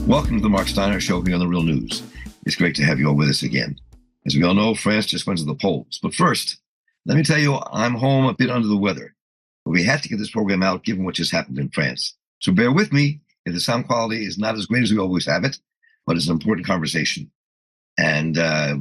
Welcome to the Marc Steiner Show here on The Real News. It's great to have you all with us again. As we all know, France just went to the polls. But first, let me tell you, I'm home a bit under the weather. But we had to get this program out given what just happened in France. So bear with me if the sound quality is not as great as we always have it, but it's an important conversation. And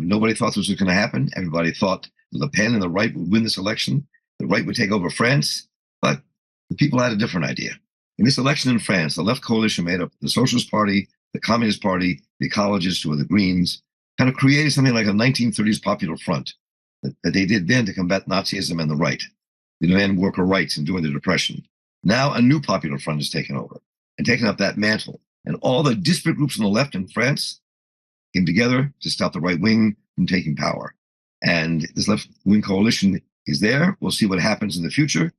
nobody thought this was going to happen. Everybody thought Le Pen and the right would win this election. The right would take over France. But the people had a different idea. In this election in France, the left coalition made up the Socialist Party, the Communist Party, the Ecologists, who were the Greens, kind of created something like a 1930s Popular Front that they did then to combat Nazism and the right, to demand worker rights and during the Depression. Now a new Popular Front has taken over and taken up that mantle. And all the disparate groups on the left in France came together to stop the right wing from taking power. And this left-wing coalition is there. We'll see what happens in the future.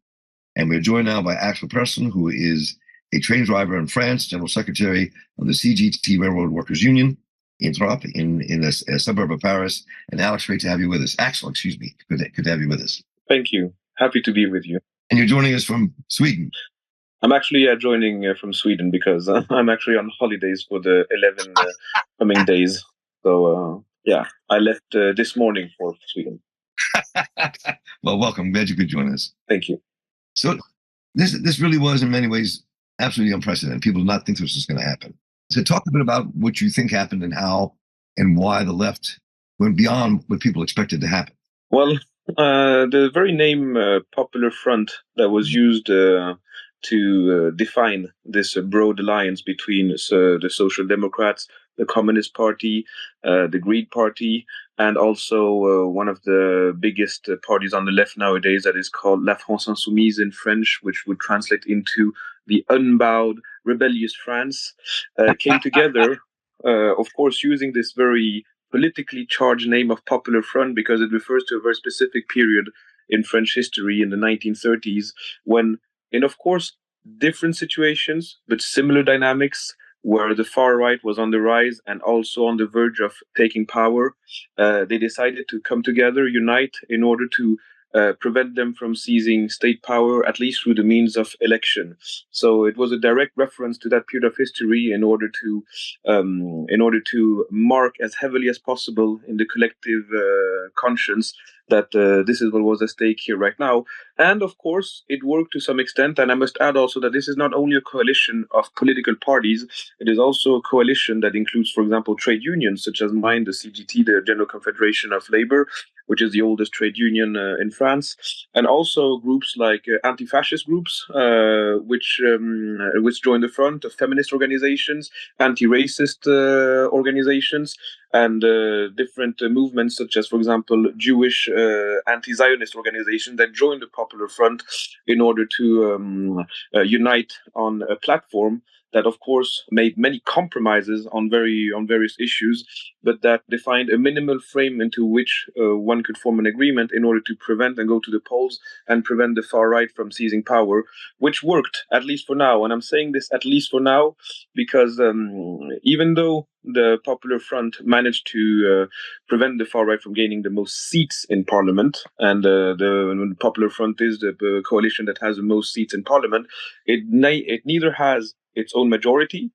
And we're joined now by Axel Persson, who is a train driver in France, General Secretary of the CGT Railway Workers Union in Trop, in a suburb of Paris. And Alex, great to have you with us. Axel, excuse me. Good to have you with us. Thank you. Happy to be with you. And you're joining us from Sweden. I'm actually joining from Sweden because I'm actually on holidays for the 11 coming days. So, I left this morning for Sweden. Well, welcome. Glad you could join us. Thank you. So this really was, in many ways, absolutely unprecedented. People did not think this was going to happen. So talk a bit about what you think happened and how and why the left went beyond what people expected to happen. Well, the very name Popular Front that was used to define this broad alliance between the Social Democrats, the Communist Party, the Green Party, and also one of the biggest parties on the left nowadays that is called La France Insoumise in French, which would translate into the unbowed, rebellious France, came together, of course, using this very politically charged name of Popular Front because it refers to a very specific period in French history in the 1930s when, in, of course, different situations, but similar dynamics, where the far right was on the rise and also on the verge of taking power, they decided to come together, unite, in order to prevent them from seizing state power, at least through the means of election. So it was a direct reference to that period of history in order to mark as heavily as possible in the collective conscience that this is what was at stake here right now. And of course, it worked to some extent. And I must add also that this is not only a coalition of political parties, it is also a coalition that includes, for example, trade unions, such as mine, the CGT, the General Confederation of Labor, which is the oldest trade union in France, and also groups like anti-fascist groups, which join the front, of feminist organizations, anti-racist organizations, and different movements such as, for example, Jewish anti-Zionist organizations that joined the Popular Front in order to unite on a platform that, of course, made many compromises on various issues, but that defined a minimal frame into which one could form an agreement in order to prevent and go to the polls and prevent the far right from seizing power, which worked, at least for now. And I'm saying this at least for now because even though the Popular Front managed to prevent the far right from gaining the most seats in parliament, and the Popular Front is the coalition that has the most seats in parliament, it neither has its own majority,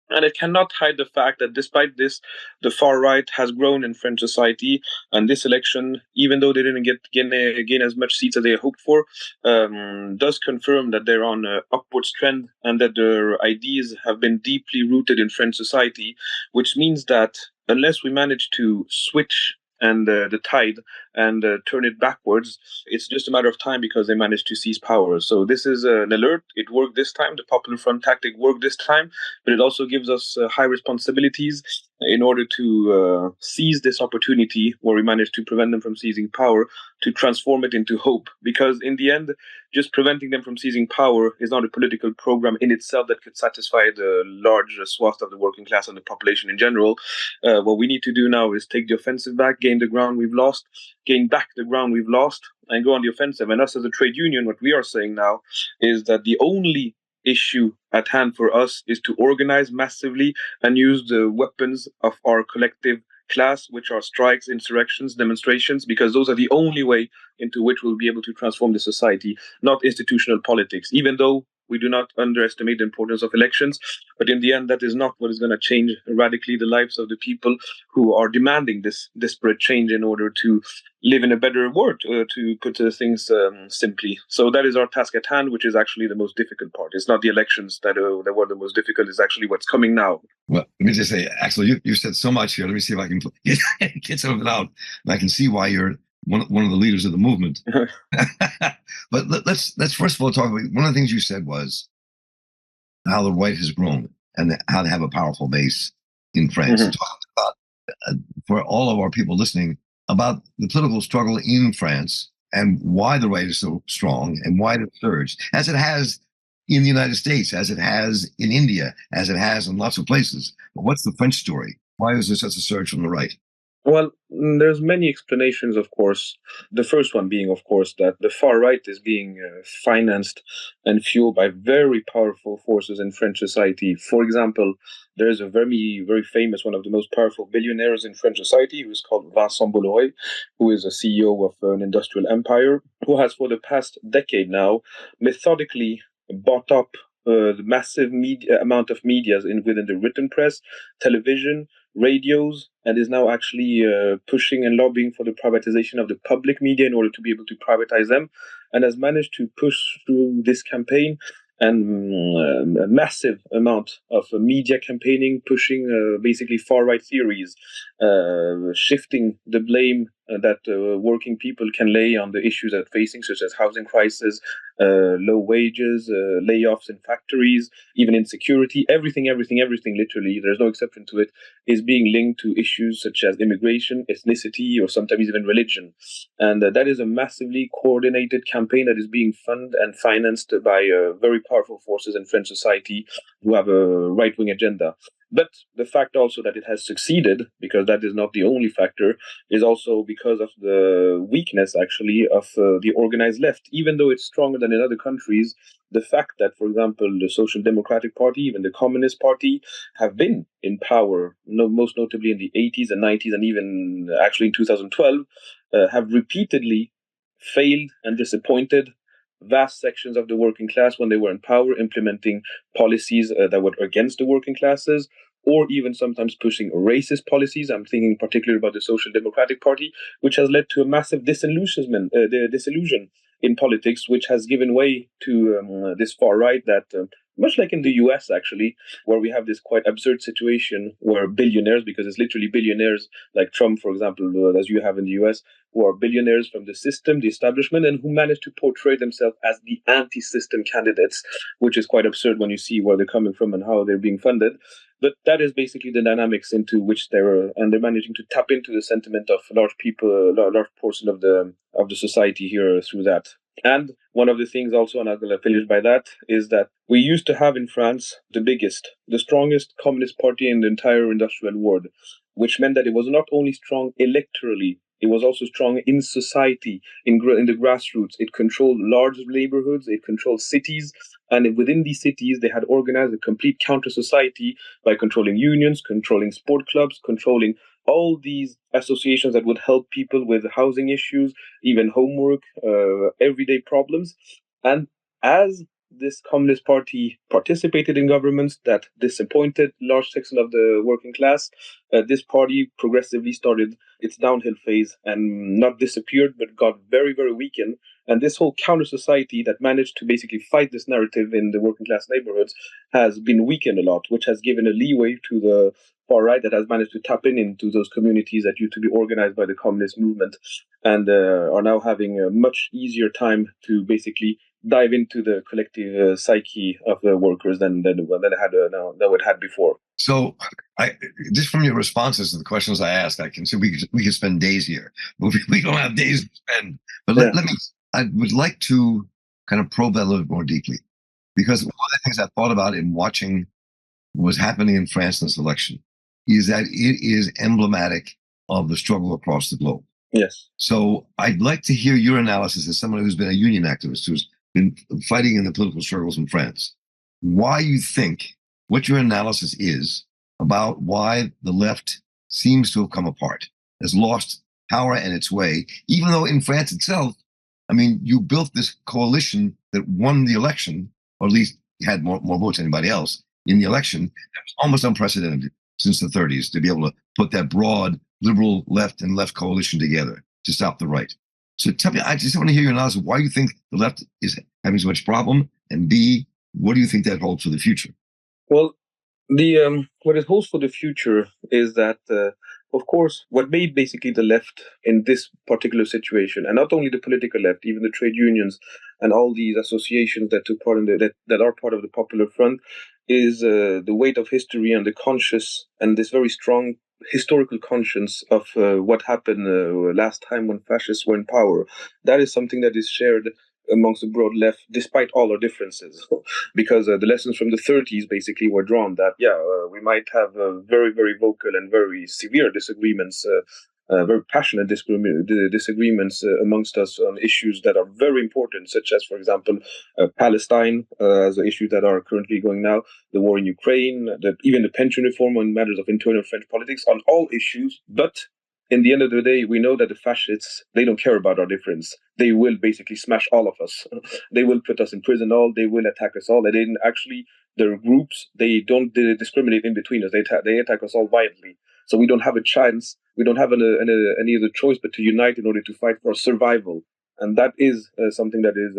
and it cannot hide the fact that despite this, the far right has grown in French society. And this election, even though they didn't gain as much seats as they hoped for, does confirm that they're on an upwards trend and that their ideas have been deeply rooted in French society, which means that unless we manage to switch and the tide and turn it backwards, it's just a matter of time because they managed to seize power. So this is an alert. It worked this time. The Popular Front tactic worked this time, but it also gives us high responsibilities in order to seize this opportunity where we managed to prevent them from seizing power, to transform it into hope. Because in the end, just preventing them from seizing power is not a political program in itself that could satisfy the large swath of the working class and the population in general. What we need to do now is take the offensive back, gain the ground we've lost, gain back the ground we've lost, and go on the offensive. And us as a trade union, what we are saying now is that the only issue at hand for us is to organize massively and use the weapons of our collective class, which are strikes, insurrections, demonstrations, because those are the only way into which we'll be able to transform the society, not institutional politics. Even though We do not underestimate the importance of elections, but in the end, that is not what is going to change radically the lives of the people who are demanding this disparate change in order to live in a better world, to put things simply. So that is our task at hand, which is actually the most difficult part. It's not the elections that were the most difficult, it's actually what's coming now. Well, let me just say, Axel, you said so much here. Let me see if I can get some of it out. And I can see why you're one of the leaders of the movement. But let's first of all talk about one of the things you said was how the right has grown and how to have a powerful base in France. Mm-hmm. Talk about, for all of our people listening, about the political struggle in France and why the right is so strong and why it surged, as it has in the United States, as it has in India, as it has in lots of places. But what's the French story? Why is there such a surge from the right? Well, there's many explanations, of course. The first one being, of course, that the far right is being financed and fueled by very powerful forces in French society. For example, there is a very, very famous, one of the most powerful billionaires in French society, who is called Vincent Bolloré, who is a CEO of an industrial empire, who has for the past decade now methodically bought up the massive amount of media within the written press, television, radios, and is now actually pushing and lobbying for the privatization of the public media in order to be able to privatize them, and has managed to push through this campaign and a massive amount of media campaigning, pushing basically far-right theories, shifting the blame that working people can lay on the issues they're facing, such as housing crisis, low wages, layoffs in factories, even insecurity, everything, literally, there's no exception to it, is being linked to issues such as immigration, ethnicity, or sometimes even religion. And that is a massively coordinated campaign that is being funded and financed by very powerful forces in French society who have a right-wing agenda. But the fact also that it has succeeded, because that is not the only factor, is also because of the weakness, actually, of the organized left. Even though it's stronger than in other countries, the fact that, for example, the Social Democratic Party, even the Communist Party, have been in power, most notably in the 80s and 90s, and even actually in 2012, have repeatedly failed and disappointed vast sections of the working class when they were in power, implementing policies that were against the working classes, or even sometimes pushing racist policies. I'm thinking particularly about the Social Democratic Party, which has led to a massive disillusion in politics, which has given way to this far right that, much like in the US, actually, where we have this quite absurd situation where billionaires, because it's literally billionaires like Trump, for example, as you have in the US, who are billionaires from the system, the establishment, and who manage to portray themselves as the anti-system candidates, which is quite absurd when you see where they're coming from and how they're being funded. But that is basically the dynamics into which they're managing to tap into the sentiment of large portion of the society here through that. And one of the things also, and I'm going to finish by that, is that we used to have in France the strongest communist party in the entire industrial world, which meant that it was not only strong electorally, it was also strong in society, in the grassroots. It controlled large neighborhoods, it controlled cities, and within these cities, they had organized a complete counter-society by controlling unions, controlling sport clubs, controlling all these associations that would help people with housing issues, even homework, everyday problems. And as this Communist Party participated in governments that disappointed large sections of the working class, this party progressively started its downhill phase and not disappeared, but got very, very weakened. And this whole counter society that managed to basically fight this narrative in the working class neighborhoods has been weakened a lot, which has given a leeway to the far right that has managed to tap into those communities that used to be organized by the communist movement and are now having a much easier time to basically dive into the collective psyche of the workers than it had before. So, just from your responses to the questions I asked, I can see we could spend days here, but we don't have days to spend. But I would like to kind of probe that a little bit more deeply, because one of the things I thought about in watching what was happening in France in this election is that it is emblematic of the struggle across the globe. Yes. So I'd like to hear your analysis as someone who's been a union activist, who's been fighting in the political struggles in France. Why you think, what your analysis is about why the left seems to have come apart, has lost power and its way, even though in France itself, I mean, you built this coalition that won the election or at least had more votes than anybody else in the election. That was almost unprecedented since the 30s to be able to put that broad liberal left and left coalition together to stop the right. So tell me, I just want to hear your analysis of why you think the left is having so much problem, and B, what do you think that holds for the future? Well, the what it holds for the future is that, of course, what made basically the left in this particular situation, and not only the political left, even the trade unions and all these associations that took part in that are part of the Popular Front, is the weight of history and the conscious and this very strong historical conscience of what happened last time when fascists were in power. That is something that is shared amongst the broad left, despite all our differences, because the lessons from the 30s basically were drawn that, we might have very, very vocal and very severe disagreements, very passionate disagreements amongst us on issues that are very important, such as, for example, Palestine, as issues that are currently going now, the war in Ukraine, even the pension reform on matters of internal French politics, on all issues. But in the end of the day, we know that the fascists, they don't care about our difference. They will basically smash all of us. They will put us in prison all. They will attack us all. They didn't actually, their groups, they don't discriminate in between us. They attack us all violently. So we don't have a chance. We don't have any other choice but to unite in order to fight for survival. And that is something that is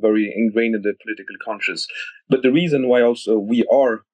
very ingrained in the political conscience. But the reason why also we are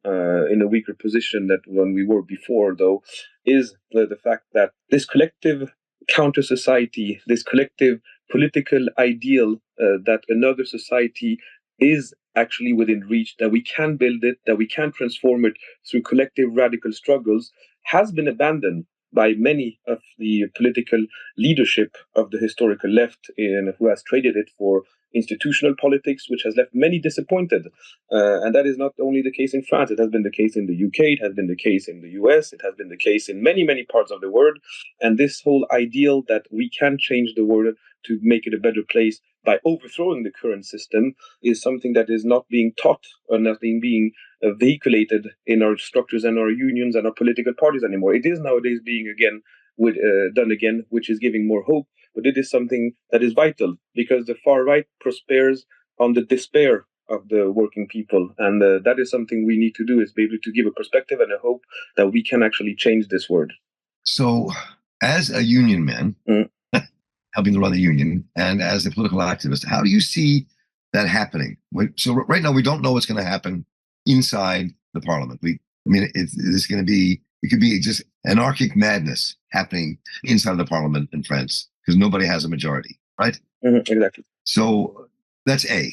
in a weaker position than when we were before, though, is the fact that this collective counter society, this collective political ideal that another society is actually within reach, that we can build it, that we can transform it through collective radical struggles, has been abandoned by many of the political leadership of the historical left, who has traded it for institutional politics, which has left many disappointed. And that is not only the case in France. It has been the case in the UK. It has been the case in the US. It has been the case in many, many parts of the world. And this whole ideal that we can change the world to make it a better place by overthrowing the current system is something that is not being taught or not being vehiculated in our structures and our unions and our political parties anymore. It is nowadays being done again, which is giving more hope. But it is something that is vital because the far right prospers on the despair of the working people, and that is something we need to do, is be able to give a perspective and a hope that we can actually change this world. So, as a union man, helping to run the union, and as a political activist, how do you see that happening? So right now, we don't know what's going to happen inside the parliament. It's going to be, it could be just anarchic madness happening inside the parliament in France because nobody has a majority, right? Exactly. So that's A.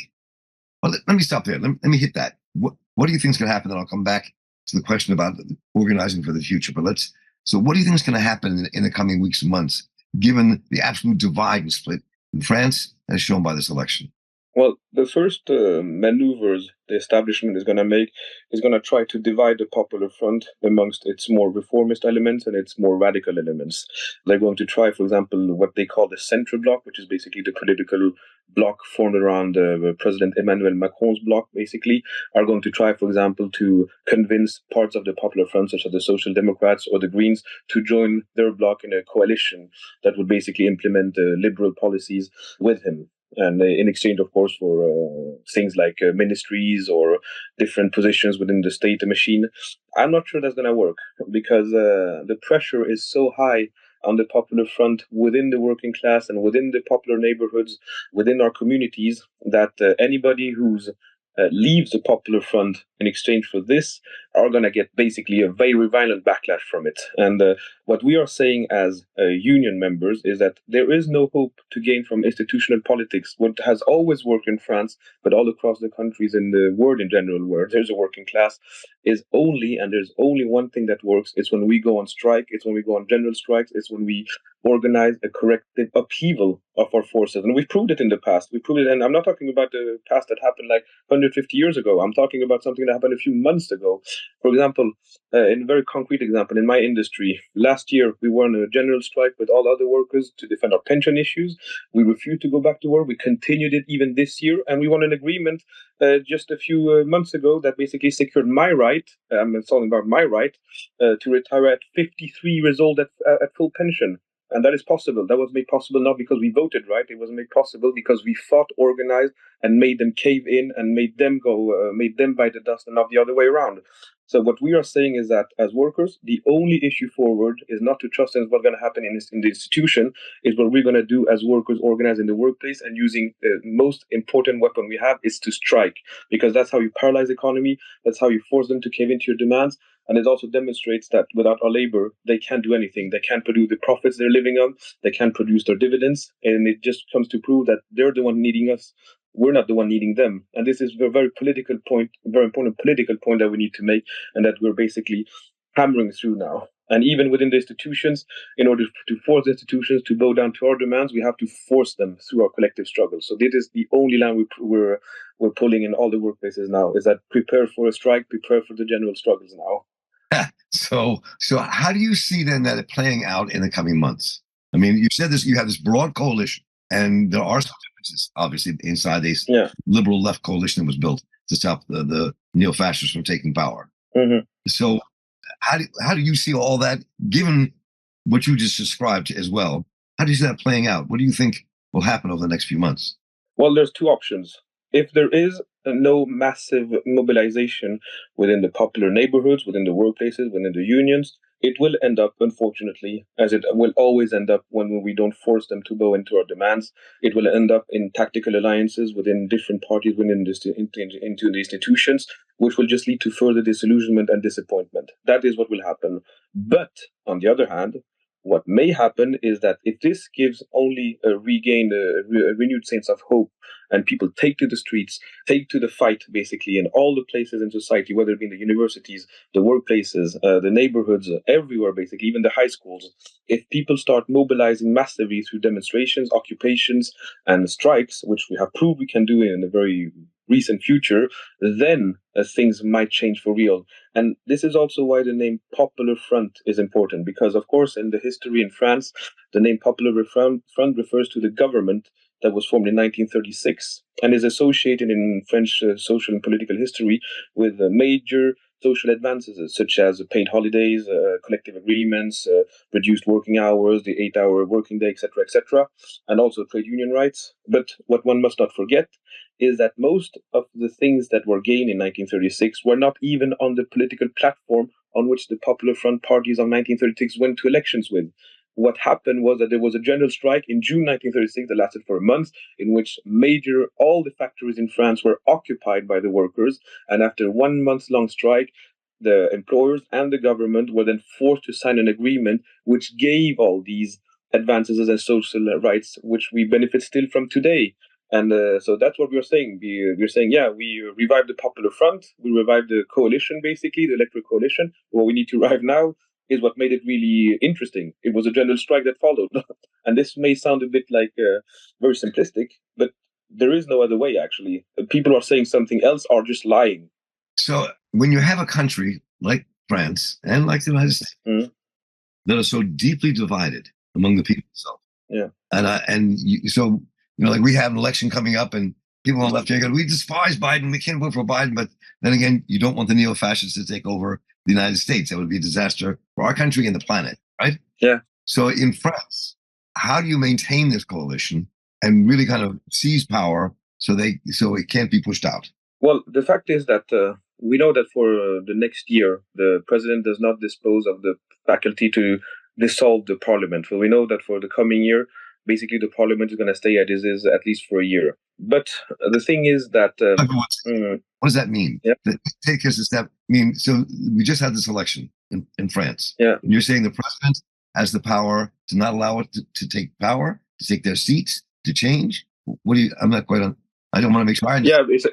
Well, let me stop there. Let me hit that. What do you think is going to happen? Then I'll come back to the question about organizing for the future. But so what do you think is going to happen in the coming weeks and months, given the absolute divide and split in France as shown by this election? Well, the first maneuvers the establishment is going to make is going to try to divide the Popular Front amongst its more reformist elements and its more radical elements. They're going to try, for example, what they call the Centre Bloc, which is basically the political bloc formed around President Emmanuel Macron's bloc, basically, are going to try, for example, to convince parts of the Popular Front, such as the Social Democrats or the Greens, to join their bloc in a coalition that would basically implement liberal policies with him. And in exchange, of course, for things like ministries or different positions within the state machine. I'm not sure that's going to work because the pressure is so high on the Popular Front within the working class and within the popular neighborhoods, within our communities, that anybody who's leaves the Popular Front in exchange for this are going to get basically a very violent backlash from it. And what we are saying as union members is that there is no hope to gain from institutional politics. What has always worked in France, but all across the countries in the world in general, where there's a working class, is there's only one thing that works. It's when we go on strike. It's when we go on general strikes. It's when we organize a corrective upheaval of our forces. And we've proved it in the past. We proved it, and I'm not talking about the past that happened like 150 years ago. I'm talking about something that happened a few months ago. For example, in a very concrete example, in my industry, last year we were on a general strike with all other workers to defend our pension issues. We refused to go back to work. We continued it even this year, and we won an agreement just a few months ago that basically secured my right. I'm talking about my right to retire at 53 years old at full pension. And that is possible. That was made possible not because we voted, right? It was made possible because we fought, organized, and made them cave in and made them made them bite the dust and not the other way around. So what we are saying is that as workers, the only issue forward is not to trust in what's going to happen in the institution, is what we're going to do as workers organized in the workplace, and using the most important weapon we have is to strike, because that's how you paralyze the economy, that's how you force them to cave into your demands. And it also demonstrates that without our labor, they can't do anything. They can't produce the profits they're living on. They can't produce their dividends. And it just comes to prove that they're the one needing us. We're not the one needing them. And this is a very political point, very important political point that we need to make, and that we're basically hammering through now. And even within the institutions, in order to force the institutions to bow down to our demands, we have to force them through our collective struggles. So this is the only line we're pulling in all the workplaces now, is that prepare for a strike, prepare for the general struggles now. So how do you see then that playing out in the coming months? I mean, you said this, you have this broad coalition, and there are some differences, obviously, inside this liberal left coalition that was built to stop the neo-fascists from taking power. Mm-hmm. So how do you see all that, given what you just described as well? How do you see that playing out? What do you think will happen over the next few months? Well, there's two options. If there is no massive mobilization within the popular neighborhoods, within the workplaces, within the unions, it will end up, unfortunately, as it will always end up when we don't force them to go into our demands, it will end up in tactical alliances within different parties within into the institutions, which will just lead to further disillusionment and disappointment. That is what will happen. But on the other hand, what may happen is that if this gives only a renewed sense of hope, and people take to the streets, take to the fight, basically, in all the places in society, whether it be in the universities, the workplaces, the neighborhoods, everywhere, basically, even the high schools. If people start mobilizing massively through demonstrations, occupations, and strikes, which we have proved we can do in a very recent future, then things might change for real. And this is also why the name Popular Front is important, because, of course, in the history in France, the name Popular Front refers to the government that was formed in 1936 and is associated in French social and political history with major social advances, such as paid holidays, collective agreements, reduced working hours, the 8-hour working day, etc., and also trade union rights. But what one must not forget is that most of the things that were gained in 1936 were not even on the political platform on which the Popular Front parties of 1936 went to elections with. What happened was that there was a general strike in June 1936 that lasted for a month, in which all the factories in France were occupied by the workers. And after 1 month long strike, the employers and the government were then forced to sign an agreement which gave all these advances and social rights, which we benefit still from today. And so that's what we're saying. We're saying, we revived the Popular Front, we revived the coalition, basically, the electoral coalition. What we need to revive now is what made it really interesting. It was a general strike that followed. And this may sound a bit like very simplistic, but there is no other way, actually. People are saying something else are just lying. So when you have a country like France and like the United States that are so deeply divided among the people itself, so like we have an election coming up, and people on the left here go, we despise Biden, we can't vote for Biden. But then again, you don't want the neo-fascists to take over the United States. That would be a disaster for our country and the planet, right? Yeah. So in France, how do you maintain this coalition and really kind of seize power so it can't be pushed out? Well, the fact is that we know that for the next year, the president does not dispose of the faculty to dissolve the parliament. So we know that for the coming year, basically the parliament is going to stay as it is at least for a year. But the thing is that... what does that mean? Yeah. Take us a step. I mean, so we just had this election in France. Yeah. And you're saying the president has the power to not allow it to take power, to take their seats, to change? What do you... I'm not quite on... I don't want to make sure I understand. Yeah,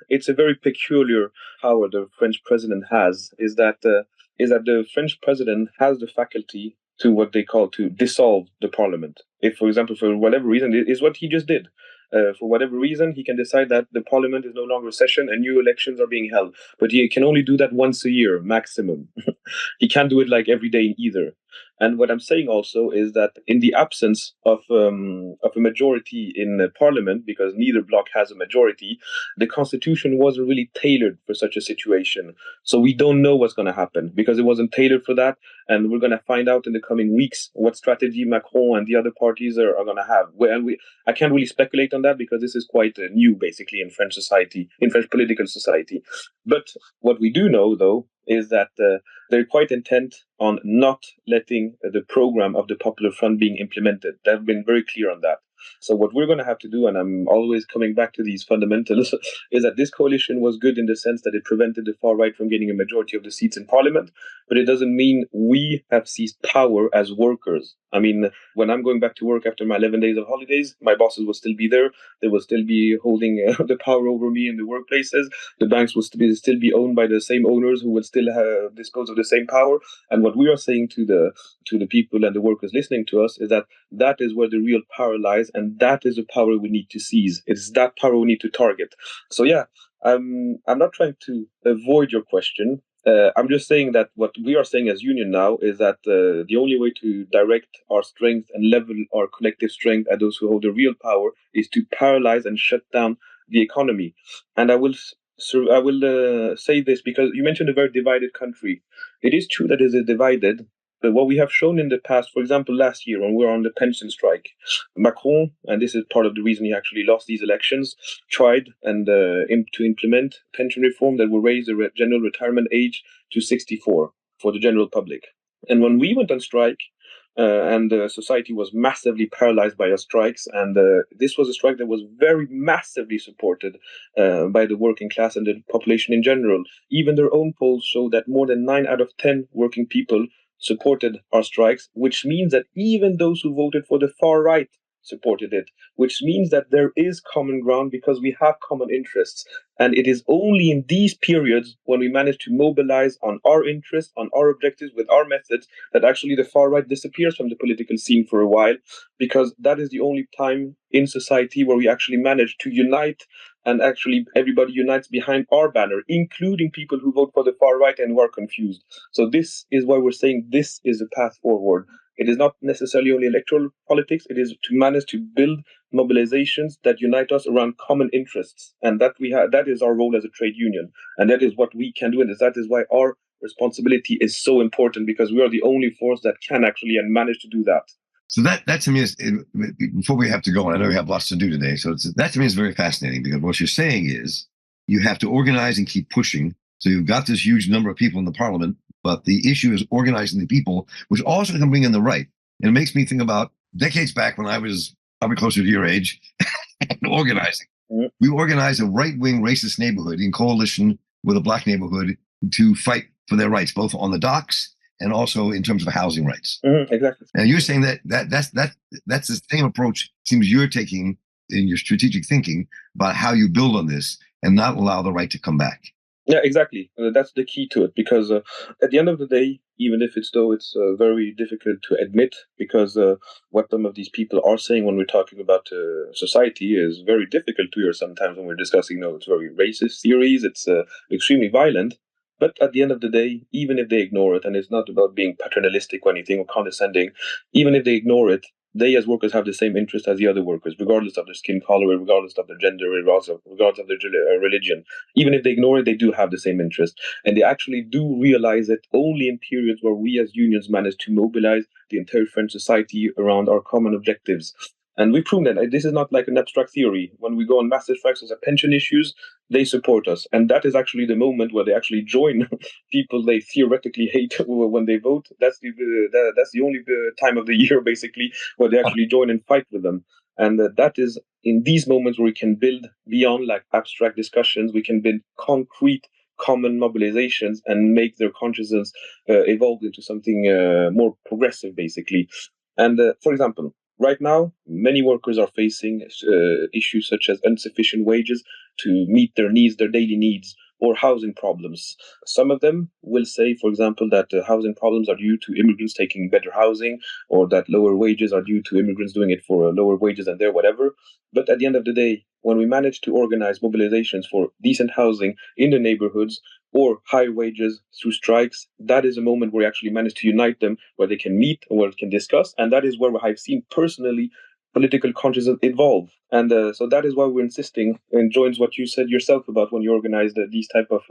it's a very peculiar power the French president has, is that the French president has the faculty to what they call to dissolve the parliament. If, for example, for whatever reason, is what he just did. For whatever reason, he can decide that the parliament is no longer in session and new elections are being held. But he can only do that once a year, maximum. He can't do it like every day either. And what I'm saying also is that in the absence of a majority in parliament, because neither bloc has a majority, the constitution wasn't really tailored for such a situation. So we don't know what's going to happen because it wasn't tailored for that. And we're going to find out in the coming weeks what strategy Macron and the other parties are going to have. I can't really speculate on that because this is quite new, basically, in French society, in French political society. But what we do know, though, is that they're quite intent on not letting the program of the Popular Front being implemented. They've been very clear on that. So what we're going to have to do, and I'm always coming back to these fundamentals, is that this coalition was good in the sense that it prevented the far right from getting a majority of the seats in parliament, but it doesn't mean we have seized power as workers. I mean, when I'm going back to work after my 11 days of holidays, my bosses will still be there. They will still be holding the power over me in the workplaces. The banks will still be owned by the same owners who will still dispose of the same power. And what we are saying to the people and the workers listening to us is that is where the real power lies, and that is the power we need to seize. It's that power we need to target. So yeah, I'm not trying to avoid your question. I'm just saying that what we are saying as union now is that the only way to direct our strength and level our collective strength at those who hold the real power is to paralyze and shut down the economy. And I will say this because you mentioned a very divided country. It is true that it is divided. But what we have shown in the past, for example, last year when we were on the pension strike, Macron, and this is part of the reason he actually lost these elections, tried to implement pension reform that will raise the general retirement age to 64 for the general public. And when we went on strike, and society was massively paralyzed by our strikes, and this was a strike that was very massively supported by the working class and the population in general. Even their own polls show that more than 9 out of 10 working people supported our strikes, which means that even those who voted for the far right supported it, which means that there is common ground because we have common interests. And it is only in these periods when we manage to mobilize on our interests, on our objectives, with our methods, that actually the far right disappears from the political scene for a while, because that is the only time in society where we actually manage to unite, and actually everybody unites behind our banner, including people who vote for the far right and who are confused. So this is why we're saying this is a path forward. It is not necessarily only electoral politics. It is to manage to build mobilizations that unite us around common interests. And that is our role as a trade union. And that is what we can do. And that is why our responsibility is so important, because we are the only force that can actually and manage to do that. So that to me is, before we have to go, and I know we have lots to do today, so that to me is very fascinating, because what you're saying is you have to organize and keep pushing. So you've got this huge number of people in the parliament, but the issue is organizing the people, which also can bring in the right. And it makes me think about decades back when I was probably closer to your age, organizing. Mm-hmm. We organized a right-wing racist neighborhood in coalition with a black neighborhood to fight for their rights, both on the docks and also in terms of housing rights. Mm-hmm, exactly. And you're saying that's the same approach it seems you're taking in your strategic thinking about how you build on this and not allow the right to come back. Yeah, exactly. That's the key to it, because at the end of the day, even if it's very difficult to admit, because what some of these people are saying when we're talking about society is very difficult to hear sometimes when we're discussing, it's very racist theories, it's extremely violent. But at the end of the day, even if they ignore it, and it's not about being paternalistic or anything or condescending, even if they ignore it, they as workers have the same interest as the other workers, regardless of their skin color, regardless of their gender, regardless of their religion. Even if they ignore it, they do have the same interest. And they actually do realize it only in periods where we as unions manage to mobilize the entire French society around our common objectives. And we've proven that this is not like an abstract theory. When we go on massive strikes as pension issues, they support us. And that is actually the moment where they actually join people they theoretically hate when they vote. That's the only time of the year, basically, where they actually join and fight with them. And that is in these moments where we can build beyond like abstract discussions. We can build concrete common mobilizations and make their consciousness evolve into something more progressive, basically. And for example, right now, many workers are facing issues such as insufficient wages to meet their needs, their daily needs, or housing problems. Some of them will say, for example, that housing problems are due to immigrants taking better housing, or that lower wages are due to immigrants doing it for lower wages than their whatever. But at the end of the day, when we manage to organize mobilizations for decent housing in the neighborhoods or higher wages through strikes, that is a moment where we actually manage to unite them, where they can meet and where they can discuss. And that is where I've seen personally political consciousness evolve. And so that is why we're insisting, and joins what you said yourself about when you organized these type of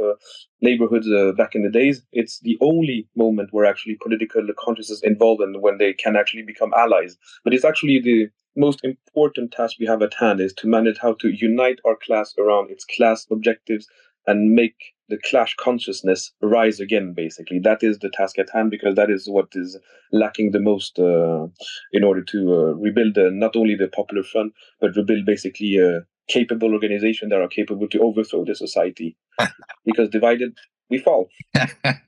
neighborhoods back in the days. It's the only moment where actually political consciousness involved and when they can actually become allies. But it's actually the most important task we have at hand, is to manage how to unite our class around its class objectives and make the clash consciousness rise again, basically. That is the task at hand, because that is what is lacking the most in order to rebuild not only the Popular Front, but rebuild basically a capable organization that are capable to overthrow the society. Because divided, we fall. Well,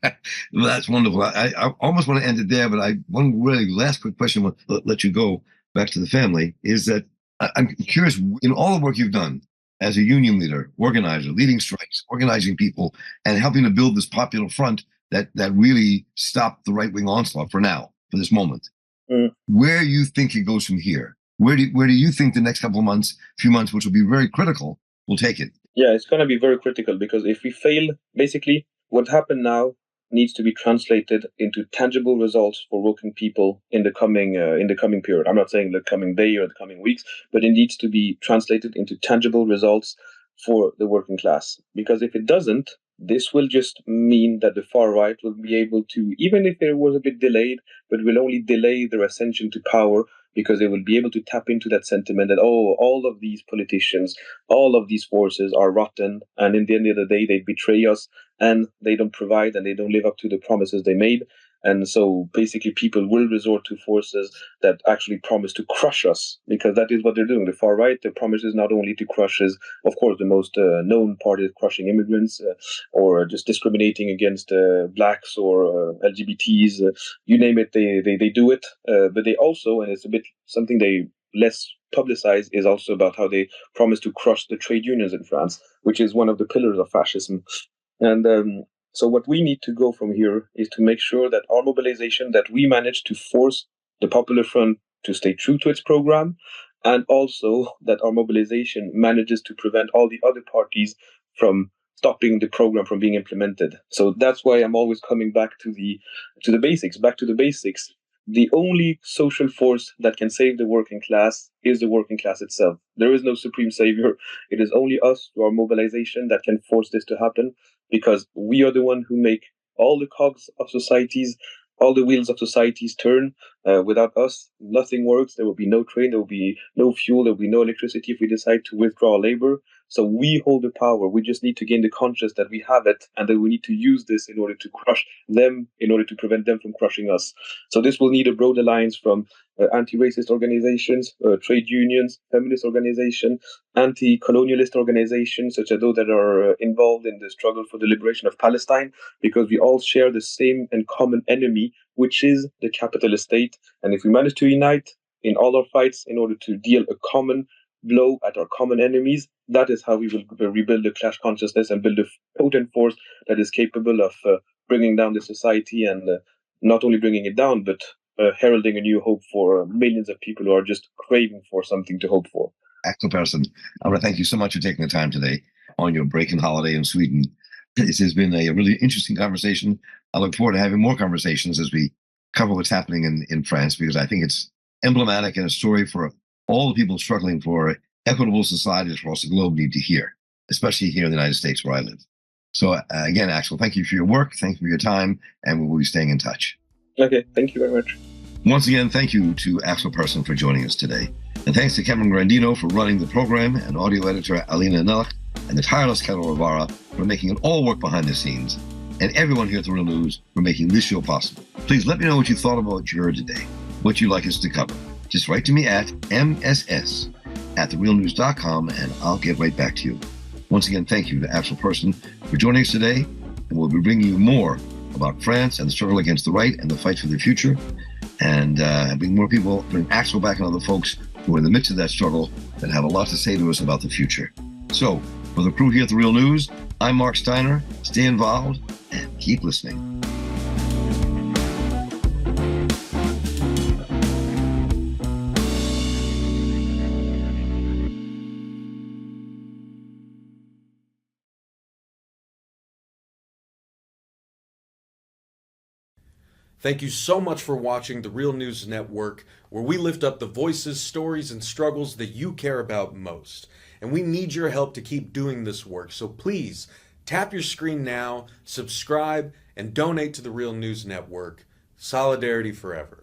that's wonderful. I almost want to end it there, but one really last quick question, I'll let you go back to the family, is that I'm curious, in all the work you've done as a union leader, organizer, leading strikes, organizing people, and helping to build this popular front that really stopped the right-wing onslaught for now, for this moment. Where you think it goes from here? Where do you think the next couple of months, few months, which will be very critical, will take it? Yeah, it's going to be very critical, because if we fail, basically, what happened now needs to be translated into tangible results for working people in the coming period. I'm not saying the coming day or the coming weeks, but it needs to be translated into tangible results for the working class. Because if it doesn't, this will just mean that the far right will be able to, even if it was a bit delayed, but will only delay their ascension to power, because they will be able to tap into that sentiment that, oh, all of these politicians, all of these forces are rotten, and in the end of the day, they betray us, and they don't provide, and they don't live up to the promises they made. And so basically people will resort to forces that actually promise to crush us, because that is what they're doing. The far right, the promise is not only to crush us, of course, the most known part is crushing immigrants or just discriminating against blacks or LGBTs, you name it, they do it. But they also, and it's a bit something they less publicized, is also about how they promise to crush the trade unions in France, which is one of the pillars of fascism. And so what we need to go from here is to make sure that our mobilization, that we manage to force the Popular Front to stay true to its program, and also that our mobilization manages to prevent all the other parties from stopping the program from being implemented. So that's why I'm always coming back to the basics, The only social force that can save the working class is the working class itself. There is no supreme savior. It is only us, through our mobilization, that can force this to happen, because we are the one who make all the cogs of societies, all the wheels of societies turn. Without us, nothing works. There will be no train, there will be no fuel, there will be no electricity if we decide to withdraw labor. So we hold the power. We just need to gain the conscience that we have it, and that we need to use this in order to crush them, in order to prevent them from crushing us. So this will need a broad alliance from anti-racist organizations, trade unions, feminist organizations, anti-colonialist organizations, such as those that are involved in the struggle for the liberation of Palestine, because we all share the same and common enemy, which is the capitalist state. And if we manage to unite in all our fights in order to deal a common blow at our common enemies, that is how we will rebuild the clash consciousness and build a potent force that is capable of bringing down the society, and not only bringing it down, but heralding a new hope for millions of people who are just craving for something to hope for. Axel Persson, I want to thank you so much for taking the time today on your break and holiday in Sweden. This has been a really interesting conversation. I look forward to having more conversations as we cover what's happening in France, because I think it's emblematic and a story for all the people struggling for equitable societies across the globe need to hear, especially here in the United States where I live. So again, Axel, thank you for your work. Thank you for your time, and we will be staying in touch. Okay, thank you very much. Once again, thank you to Axel Persson for joining us today. And thanks to Kevin Granadino for running the program, and audio editor Alina, Nehlich, and the tireless Carol Rivara for making it all work behind the scenes, and everyone here at The Real News for making this show possible. Please let me know what you thought about what you heard today, what you'd like us to cover. Just write to me at mss@therealnews.com, and I'll get right back to you. Once again, thank you to Axel Persson for joining us today, and we'll be bringing you more about France and the struggle against the right and the fight for their future, and having more people, bring Axel back and other folks who are in the midst of that struggle that have a lot to say to us about the future. So, for the crew here at The Real News, I'm Marc Steiner. Stay involved and keep listening. Thank you so much for watching the Real News Network, where we lift up the voices, stories, and struggles that you care about most. And we need your help to keep doing this work. So please tap your screen now, subscribe, and donate to the Real News Network. Solidarity forever.